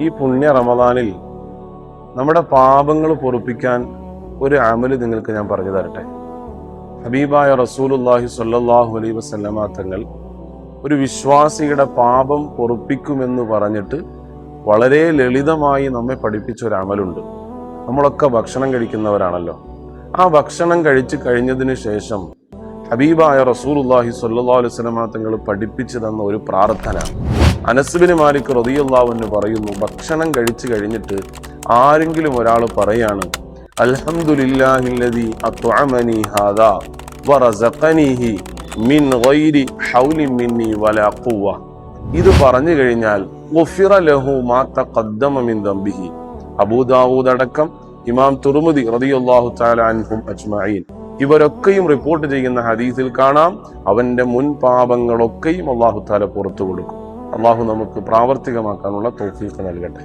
ഈ പുണ്യ റമദാനിൽ നമ്മുടെ പാപങ്ങൾ പൊറുപ്പിക്കാൻ ഒരു അമല് നിങ്ങൾക്ക് ഞാൻ പറഞ്ഞു തരട്ടെ. ഹബീബായ റസൂലുള്ളാഹി സ്വല്ലല്ലാഹു അലൈഹി വസല്ലമ തങ്ങൾ ഒരു വിശ്വാസിയുടെ പാപം പൊറുപ്പിക്കുമെന്ന് പറഞ്ഞിട്ട് വളരെ ലളിതമായി നമ്മെ പഠിപ്പിച്ച ഒരു അമലുണ്ട്. നമ്മളൊക്കെ ഭക്ഷണം കഴിക്കുന്നവരാണല്ലോ. ആ ഭക്ഷണം കഴിച്ചു കഴിഞ്ഞതിന് ശേഷം ഹബീബായ റസൂലുള്ളാഹി സ്വല്ലല്ലാഹു അലൈഹി വസല്ലമ തങ്ങൾ പഠിപ്പിച്ചു തന്ന ഒരു പ്രാർത്ഥന. അനസ് ബിൻ മാലിക് റളിയല്ലാഹു അൻഹു പറയുന്നു, ഭക്ഷണം കഴിച്ചു കഴിഞ്ഞിട്ട് ആരെങ്കിലും ഒരാൾ പറയാണ്, അൽഹംദുലില്ലാഹില്ലദീ അത്അമനി ഹാദാ വറസഖനീഹി മിൻ ഗൈരി ഹൗലിൻ മിന്നി വലാ ഖുവ്വ. ഇത് പറഞ്ഞു കഴിഞ്ഞാൽ ഗുഫിറ ലഹു മാ തഖദ്ദമ മിൻ ദംബിഹി. അബൂ ദാവൂദ് അടക്കം ഇമാം തുർമുദി റളിയല്ലാഹു തആല അൻഹും അജ്മഈൻ ഇവരൊക്കെയും റിപ്പോർട്ട് ചെയ്യുന്ന ഹദീസിൽ കാണാം, അവന്റെ മുൻ പാപങ്ങളൊക്കെയും അല്ലാഹു തആല പുറത്തു കൊടുക്കും. അല്ലാഹു നമുക്ക് പ്രാവർത്തികമാക്കാനുള്ള തൗഫീഖ് നൽകട്ടെ.